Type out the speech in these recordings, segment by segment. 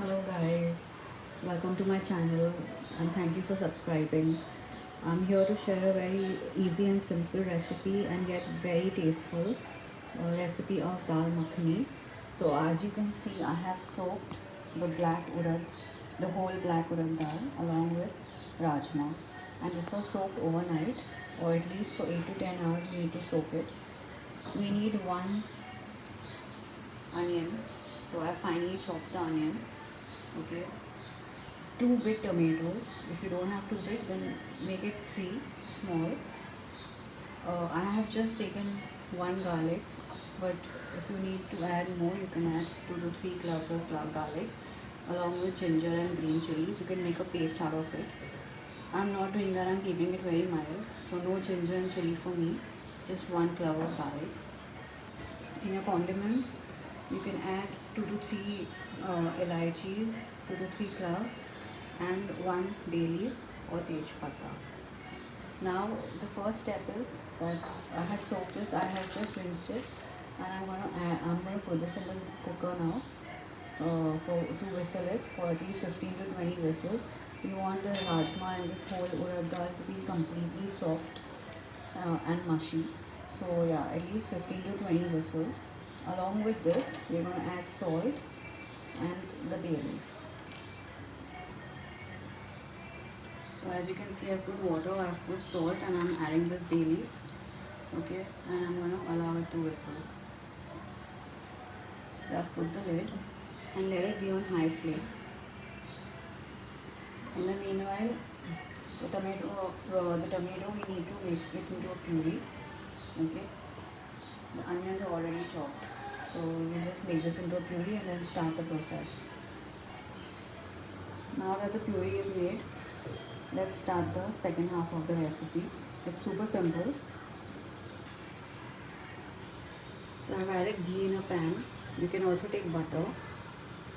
Hello guys, welcome to my channel and thank you for subscribing. I'm here to share a very easy and simple recipe and yet very tasteful recipe of Dal Makhani. So as you can see, I have soaked the black urad, the whole black urad dal along with rajma, and this was soaked overnight or at least for 8 to 10 hours we need to soak it. We need one onion, so I finely chopped the onion. Okay, two big tomatoes. If you don't have two big, then make it three small. I have just taken one garlic, but if you need to add more, you can add 2 to 3 cloves of garlic along with ginger and green chilies. You can make a paste out of it. I'm not doing that, I'm keeping it very mild. So, no ginger and chili for me, just 1 clove of garlic. In your condiments, you can add 2 to 3 elaichis, 2 to 3 cloves, and one bay leaf or tej pata. Now the first step is that I had soaked this. I have just rinsed it, and I'm gonna put this in the cooker now to whistle it for at least 15 to 20 whistles. You want the rajma and this whole urad dal to be completely soft and mushy. So yeah, at least 15 to 20 whistles. Along with this, we're going to add salt and the bay leaf. So as you can see, I've put water, I've put salt, and I'm adding this bay leaf. Okay, and I'm going to allow it to whistle. So I've put the lid and let it be on high flame. In the meanwhile, the tomato we need to make it into a puree. Okay, the onions are already chopped. So you just make this into a puree and then start the process. Now that the puree is made, let's start the second half of the recipe. It's super simple. So I've added ghee in a pan. You can also take butter.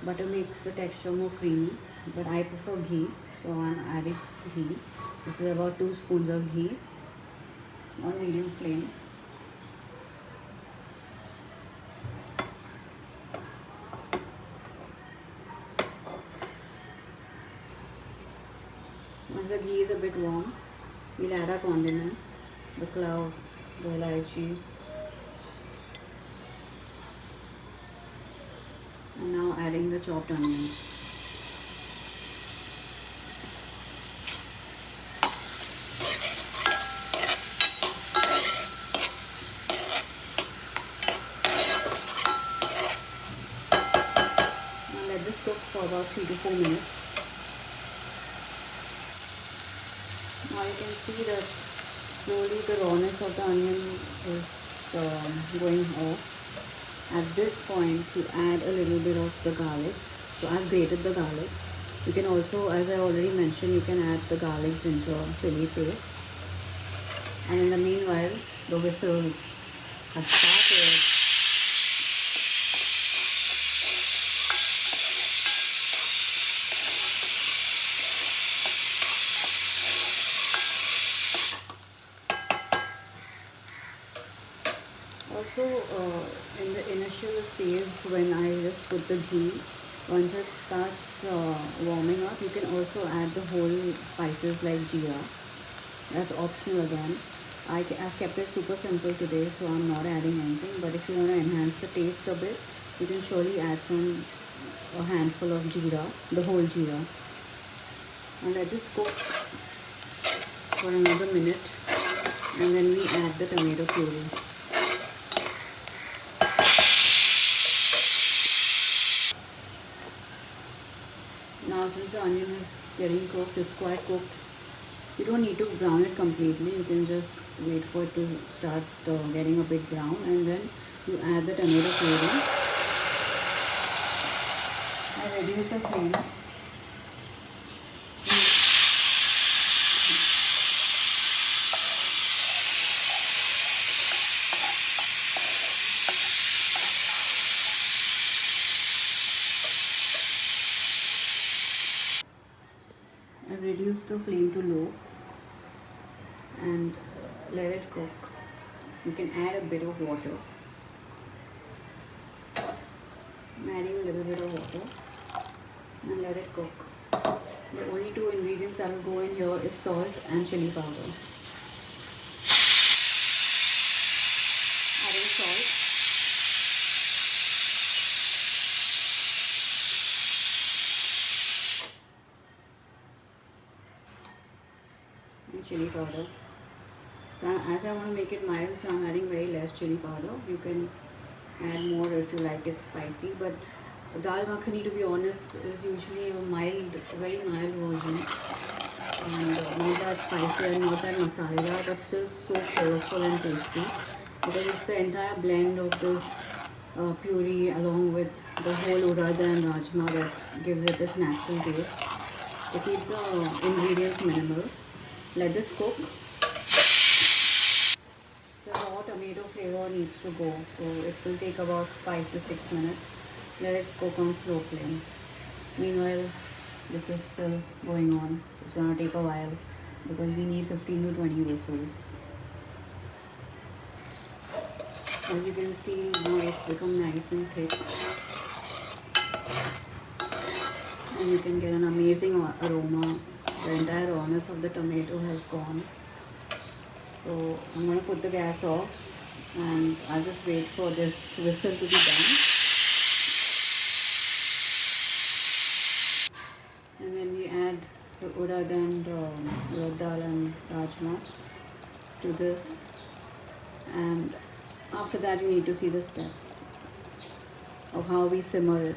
Butter makes the texture more creamy, but I prefer ghee, so I'm adding ghee. This is about 2 spoons of ghee on medium flame. Once the ghee is a bit warm, we'll add our condiments, the clove, the elaichi, and now adding the chopped onions. Now let this cook for about 3 to 4 minutes. Now you can see that slowly the rawness of the onion is going off. At this point, you add a little bit of the garlic. So I've grated the garlic. You can also, as I already mentioned, you can add the garlic, ginger, chili paste. And in the meanwhile, the whistle has started. Also, in the initial phase when I just put the ghee, once it starts warming up, you can also add the whole spices like jeera. That's optional again. I've kept it super simple today, so I'm not adding anything. But if you want to enhance the taste a bit, you can surely add a handful of jeera, the whole jeera. And let this cook for another minute, and then we add the tomato puree. Now since the onion is getting cooked, it's quite cooked. You don't need to brown it completely. You can just wait for it to start getting a bit brown, and then you add the tomato puree. I reduce the flame. I've reduced the flame to low and let it cook. You can add a bit of water. I'm adding a little bit of water. and let it cook. The only two ingredients that will go in here is salt and chili powder. Adding salt. And chili powder. So as I want to make it mild, so I'm adding very less chili powder. You can add more if you like it spicy, but Dal Makhani, to be honest, is usually a mild, very mild version, and not that spicy and not that masala, but still so flavorful and tasty, because it's the entire blend of this puree along with the whole urad and rajma that gives it its natural taste. So keep the ingredients minimal. Let this cook. The raw tomato flavor needs to go, so it will take about 5 to 6 minutes. Let it cook on slow flame. Meanwhile, this is still going on. It's gonna take a while because we need 15 to 20 whistles. As you can see, now it's become nice and thick, and you can get an amazing aroma. The entire rawness of the tomato has gone. So I'm going to put the gas off and I'll just wait for this whistle to be done. And then we add the urad and urad dal and rajma to this, and after that you need to see the step of how we simmer it.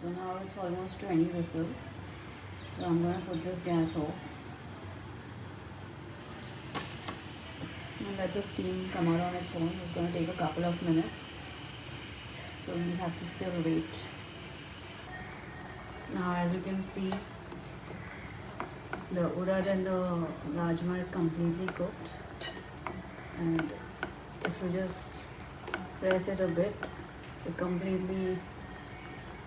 So now it's almost 20 whistles. So I'm going to put this gas off and let the steam come out on its own. It's going to take a couple of minutes, so we have to still wait. Now as you can see, the urad and the rajma is completely cooked, and if you just press it a bit, it completely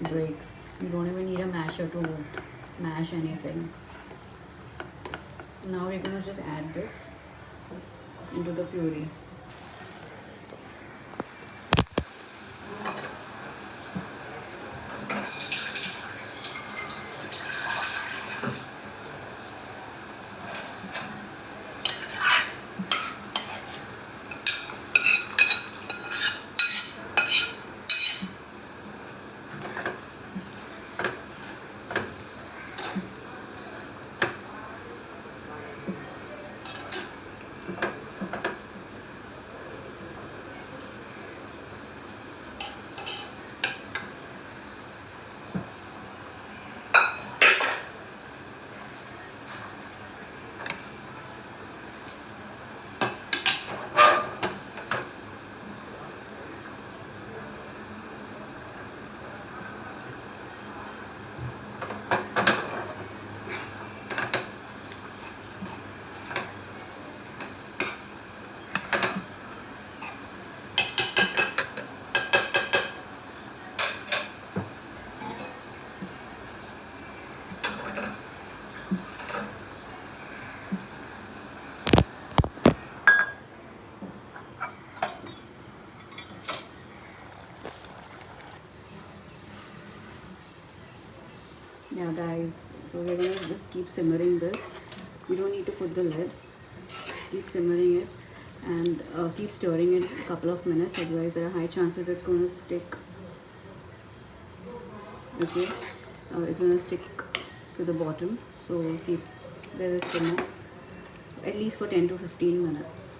breaks. You don't even need a masher to mash anything. Now we're going to just add this into the puree. Yeah guys, so we're going to just keep simmering this. You don't need to put the lid. Keep simmering it and keep stirring it a couple of minutes, otherwise there are high chances it's going to stick. Okay, it's going to stick to the bottom, so keep let it simmer at least for 10 to 15 minutes.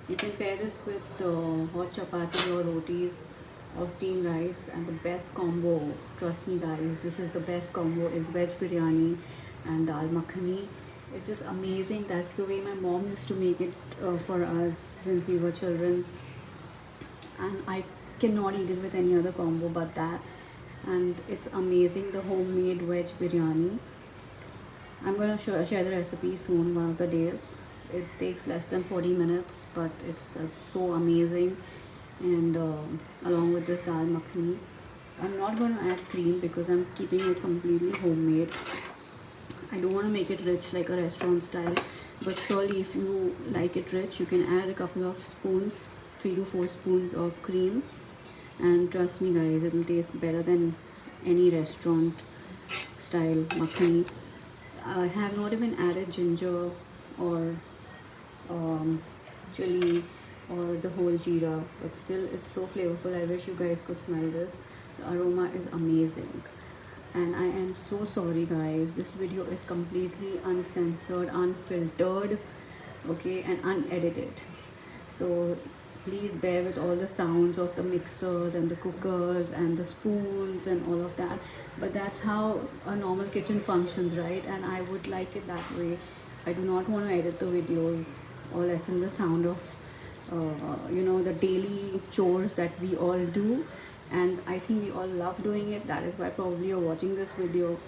You can pair this with hot chapati or rotis or steamed rice, and the best combo, trust me guys, this is the best combo, is veg biryani and dal makhani. It's just amazing. That's the way my mom used to make it for us since we were children, and I cannot eat it with any other combo but that. And it's amazing, the homemade veg biryani. I'm going to share the recipe soon, one of the days. It takes less than 40 minutes, but it's so amazing. And along with this dal makhani, I'm not going to add cream because I'm keeping it completely homemade. I don't want to make it rich like a restaurant style, but surely if you like it rich, you can add a couple of spoons, 3 to 4 spoons of cream, and trust me guys, it will taste better than any restaurant style makhani. I have not even added ginger or chili or the whole jeera, but still it's so flavorful. I wish you guys could smell this. The aroma is amazing. And I am so sorry guys, this video is completely uncensored, unfiltered, okay, and unedited. So please bear with all the sounds of the mixers and the cookers and the spoons and all of that, but that's how a normal kitchen functions, right? And I would like it that way. I do not want to edit the videos or lessen the sound of the daily chores that we all do, and I think we all love doing it. That is why probably you're watching this video.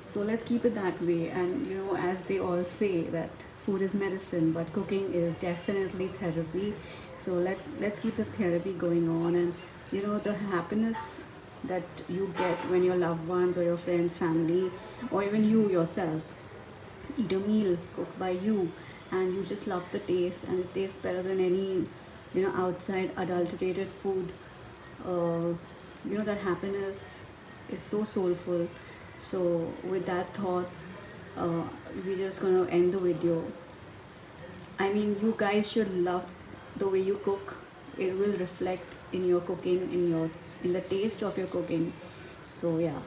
So let's keep it that way. And as they all say that food is medicine, but cooking is definitely therapy. So let's keep the therapy going on. And the happiness that you get when your loved ones or your friends, family, or even you yourself eat a meal cooked by you, and you just love the taste, and it tastes better than any outside adulterated food. That happiness is so soulful. So with that thought, we're just gonna end the video. I mean, you guys should love the way you cook. It will reflect in your cooking, in the taste of your cooking. So yeah.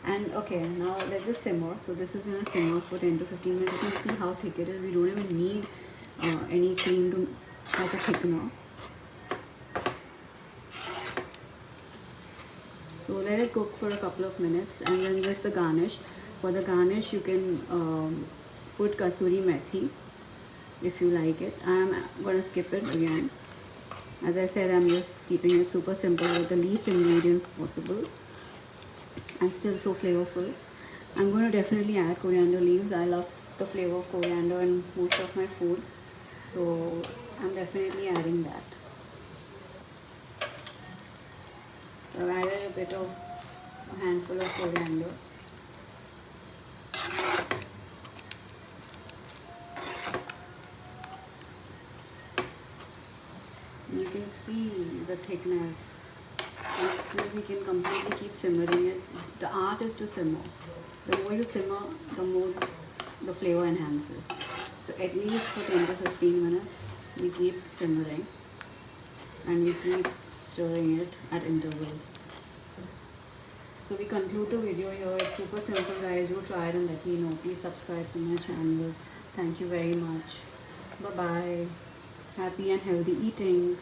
And okay, now let's just simmer. So this is gonna simmer for 10 to 15 minutes. You can see how thick it is. We don't even need any cream to as a thickener. So let it cook for a couple of minutes, and then just the garnish. For the garnish, you can put kasuri methi if you like it. I'm gonna skip it again. As I said, I'm just keeping it super simple with the least ingredients possible, and still so flavorful. I'm going to definitely add coriander leaves. I love the flavor of coriander in most of my food, so I'm definitely adding that. So I've added a handful of coriander. You can see the thickness. We can completely keep simmering it. The art is to simmer. The more you simmer, the more the flavor enhances. So at least for 10 to 15 minutes, we keep simmering and we keep stirring it at intervals. So we conclude the video here. It's super simple guys. Do try it and let me know. Please subscribe to my channel. Thank you very much. Bye bye. Happy and healthy eating.